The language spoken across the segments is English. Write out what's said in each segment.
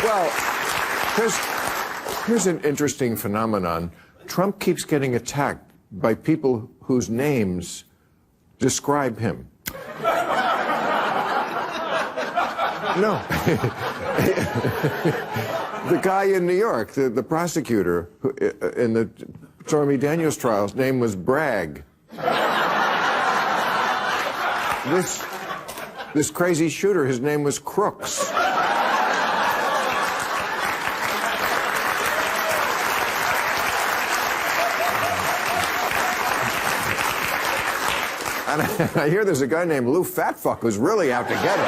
Well, here's an interesting phenomenon. Trump keeps getting attacked by people whose names describe him. No. The guy in New York, the prosecutor who, in the Stormy Daniels trial's name was Bragg. This crazy shooter, his name was Crooks. And I hear there's a guy named Lou Fatfuck who's really out to get him.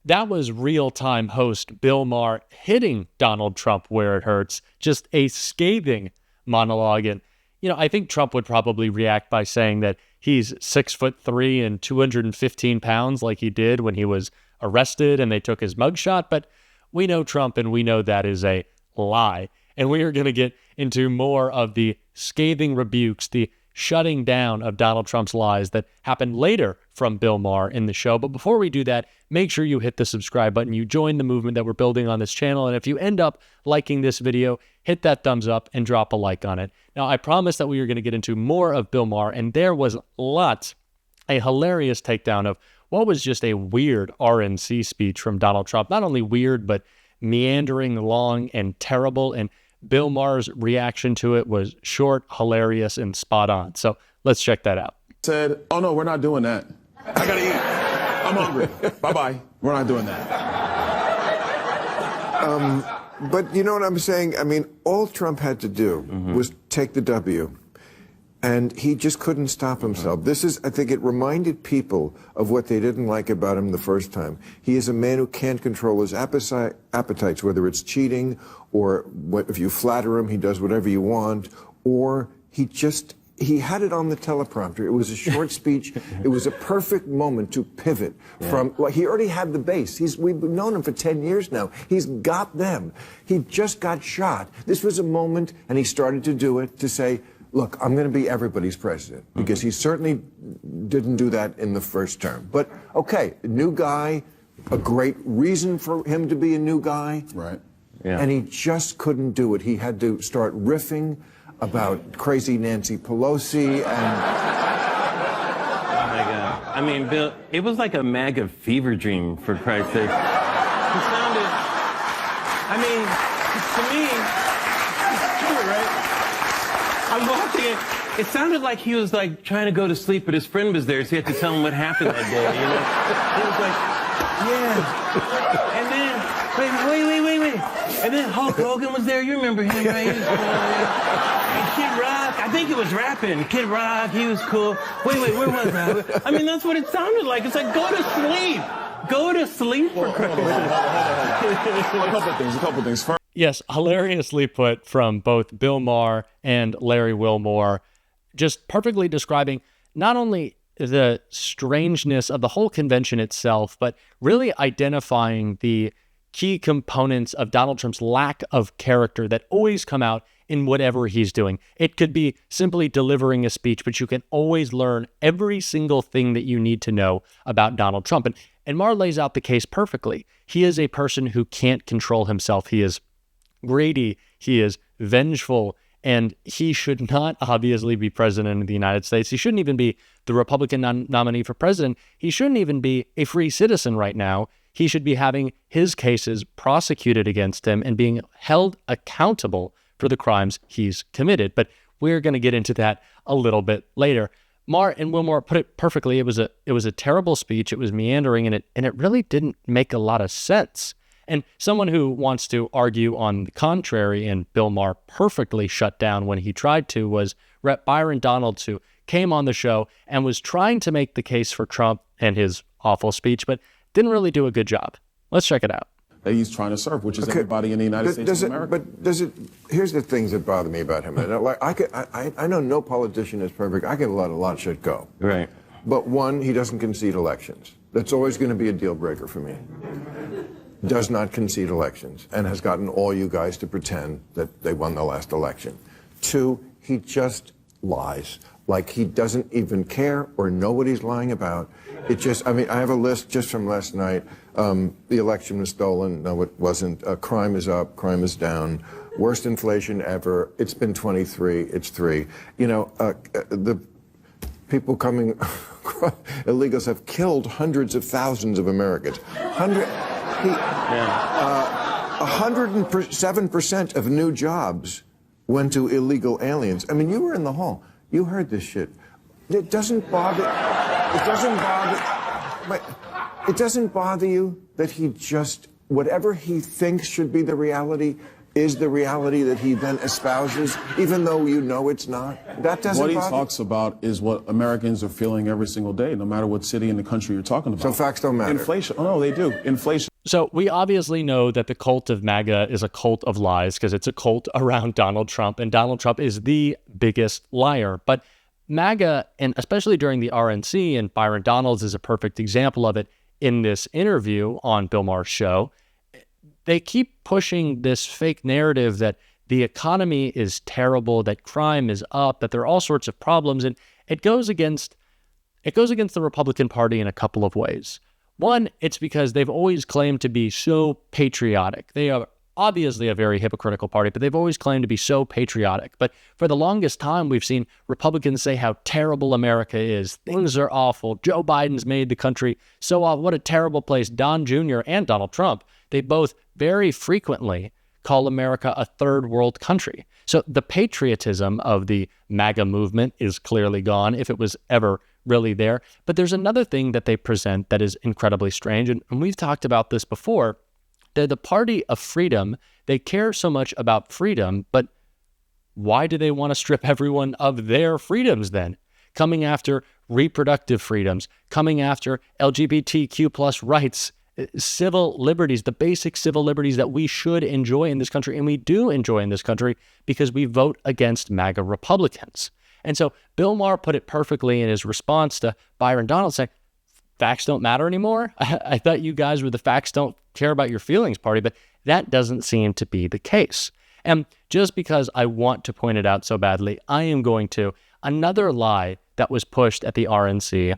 That was real-time host Bill Maher hitting Donald Trump where it hurts. Just a scathing monologue. And, you know, I think Trump would probably react by saying that he's 6'3" and 215 pounds like he did when he was arrested and they took his mugshot. But we know Trump and we know that is a lie. And we are going to get into more of the scathing rebukes, the shutting down of Donald Trump's lies that happened later from Bill Maher in the show. But before we do that, make sure you hit the subscribe button. You join the movement that we're building on this channel. And if you end up liking this video, hit that thumbs up and drop a like on it. Now, I promised that we were going to get into more of Bill Maher, and there was a hilarious takedown of what was just a weird RNC speech from Donald Trump. Not only weird, but meandering, long, and terrible. And Bill Maher's reaction to it was short, hilarious, and spot on. So let's check that out. Said, oh no, we're not doing that. I gotta eat. I'm hungry. Bye-bye. We're not doing that. But you know what I'm saying? I mean, all Trump had to do was take the W. And he just couldn't stop himself. This is, I think it reminded people of what they didn't like about him the first time. He is a man who can't control his appetites, whether it's cheating or if you flatter him, he does whatever you want, or he had it on the teleprompter. It was a short speech. It was a perfect moment to pivot from, well, he already had the base. We've known him for 10 years now. He's got them. He just got shot. This was a moment, and he started to do it to say, look, I'm going to be everybody's president, because he certainly didn't do that in the first term. But, okay, new guy, a great reason for him to be a new guy. Right. Yeah. And he just couldn't do it. He had to start riffing about crazy Nancy Pelosi and... Oh, my God. I mean, Bill, it was like a MAGA fever dream, for Christ's sake. He sounded... I mean, to me, it's true, right? I'm watching it. It sounded like he was like trying to go to sleep, but his friend was there, so he had to tell him what happened that day. You know, he was like, yeah. And then wait. And then Hulk Hogan was there. You remember him, right? And Kid Rock. I think it was rapping. Kid Rock. He was cool. Wait. Where was that? I mean, that's what it sounded like. It's like, go to sleep. Go to sleep for Christ's sake. A couple things. First, yes, hilariously put from both Bill Maher and Larry Wilmore, just perfectly describing not only the strangeness of the whole convention itself, but really identifying the key components of Donald Trump's lack of character that always come out in whatever he's doing. It could be simply delivering a speech, but you can always learn every single thing that you need to know about Donald Trump. And Maher lays out the case perfectly. He is a person who can't control himself. He is greedy, he is vengeful, and he should not obviously be president of the United States. He shouldn't even be the Republican nominee for president. He shouldn't even be a free citizen right now. He should be having his cases prosecuted against him and being held accountable for the crimes he's committed. But we're going to get into that a little bit later. Maher and Wilmore put it perfectly. It was a terrible speech. It was meandering, and it really didn't make a lot of sense. And someone who wants to argue on the contrary, and Bill Maher perfectly shut down when he tried to, was Rep. Byron Donalds, who came on the show and was trying to make the case for Trump and his awful speech, but didn't really do a good job. Let's check it out. That he's trying to serve, which is everybody in the United States of America. But does it? Here's the things that bother me about him. I know no politician is perfect. I can let a lot of shit go. Right. But one, he doesn't concede elections. That's always going to be a deal breaker for me. Does not concede elections and has gotten all you guys to pretend that they won the last election. Two, he just lies. Like he doesn't even care or know what he's lying about. It just, I mean, I have a list just from last night The election was stolen. No, it wasn't. Crime is up. Crime is down. Worst inflation ever. It's been 23. It's 3. You know, the people coming, illegals have killed hundreds of thousands of Americans. 107% of new jobs went to illegal aliens. I mean, you were in the hall. You heard this shit. It doesn't bother. It doesn't bother. But it doesn't bother you that he just, whatever he thinks should be the reality is the reality that he then espouses, even though you know it's not. That doesn't What he bother talks about is what Americans are feeling every single day, no matter what city in the country you're talking about. So facts don't matter. Inflation. Oh, no, they do. Inflation. So we obviously know that the cult of MAGA is a cult of lies because it's a cult around Donald Trump, and Donald Trump is the biggest liar. But MAGA, and especially during the RNC, and Byron Donalds is a perfect example of it in this interview on Bill Maher's show, they keep pushing this fake narrative that the economy is terrible, that crime is up, that there are all sorts of problems, and it goes against the Republican Party in a couple of ways. One, it's because they've always claimed to be so patriotic. They are obviously a very hypocritical party, but they've always claimed to be so patriotic. But for the longest time, we've seen Republicans say how terrible America is. Things are awful. Joe Biden's made the country so awful. What a terrible place. Don Jr. and Donald Trump, they both very frequently call America a third world country. So the patriotism of the MAGA movement is clearly gone, if it was ever really there. But there's another thing that they present that is incredibly strange, and we've talked about this before. They're the party of freedom. They care so much about freedom, but why do they want to strip everyone of their freedoms then? Coming after reproductive freedoms, coming after LGBTQ plus rights, civil liberties, the basic civil liberties that we should enjoy in this country, and we do enjoy in this country because we vote against MAGA Republicans. And so Bill Maher put it perfectly in his response to Byron Donalds saying, facts don't matter anymore? I thought you guys were the facts don't care about your feelings party, but that doesn't seem to be the case. And just because I want to point it out so badly, I am going to. Another lie that was pushed at the RNC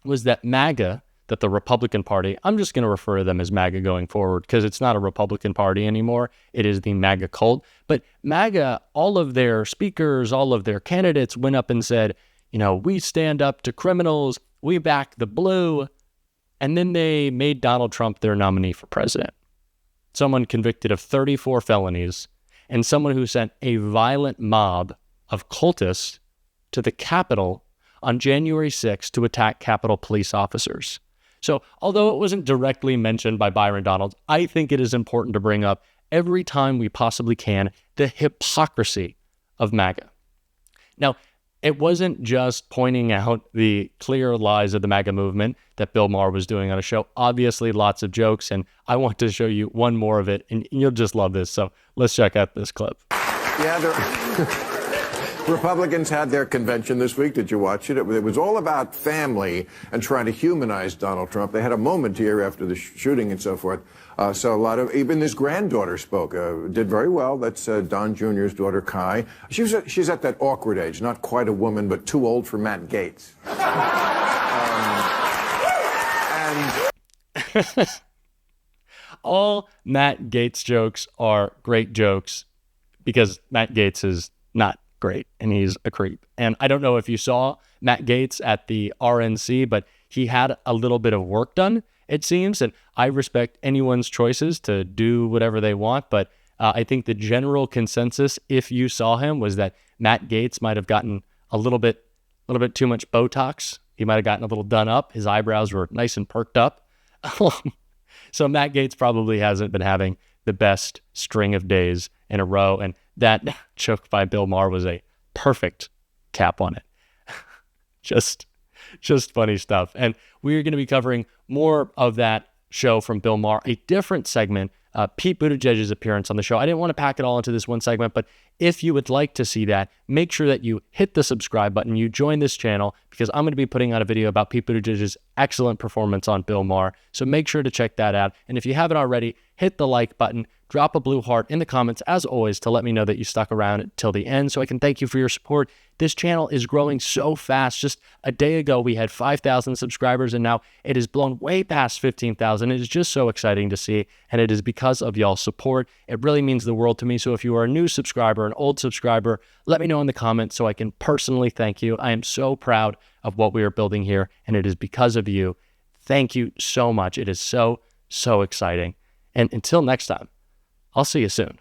was that MAGA, that the Republican Party, I'm just going to refer to them as MAGA going forward because it's not a Republican Party anymore. It is the MAGA cult. But MAGA, all of their speakers, all of their candidates went up and said, you know, we stand up to criminals, we back the blue. And then they made Donald Trump their nominee for president. Someone convicted of 34 felonies and someone who sent a violent mob of cultists to the Capitol on January 6th to attack Capitol police officers. So although it wasn't directly mentioned by Byron Donalds, I think it is important to bring up every time we possibly can the hypocrisy of MAGA. Now, it wasn't just pointing out the clear lies of the MAGA movement that Bill Maher was doing on a show. Obviously, lots of jokes, and I want to show you one more of it, and you'll just love this. So let's check out this clip. Yeah, Republicans had their convention this week. Did you watch it? It was all about family and trying to humanize Donald Trump. They had a moment here after the shooting and so forth. So a lot of, even his granddaughter spoke, did very well. That's Don Jr.'s daughter, Kai. She's at that awkward age, not quite a woman, but too old for Matt Gaetz. And all Matt Gaetz jokes are great jokes because Matt Gaetz is not great and he's a creep. And I don't know if you saw Matt Gaetz at the RNC, but he had a little bit of work done, it seems, and I respect anyone's choices to do whatever they want, but I think the general consensus, if you saw him, was that Matt Gaetz might have gotten a little bit too much Botox. He might have gotten a little done up. His eyebrows were nice and perked up. So Matt Gaetz probably hasn't been having the best string of days in a row, and that joke by Bill Maher was a perfect cap on it. Just funny stuff. And we're going to be covering more of that show from Bill Maher, a different segment, Pete Buttigieg's appearance on the show. I didn't want to pack it all into this one segment, but if you would like to see that, make sure that you hit the subscribe button, you join this channel, because I'm going to be putting out a video about Pete Buttigieg's excellent performance on Bill Maher. So make sure to check that out. And if you haven't already, hit the like button, drop a blue heart in the comments as always to let me know that you stuck around till the end so I can thank you for your support. This channel is growing so fast. Just a day ago, we had 5,000 subscribers, and now it has blown way past 15,000. It is just so exciting to see, and it is because of y'all's support. It really means the world to me. So if you are a new subscriber, an old subscriber, let me know in the comments so I can personally thank you. I am so proud of what we are building here, and it is because of you. Thank you so much. It is so, so exciting. And until next time, I'll see you soon.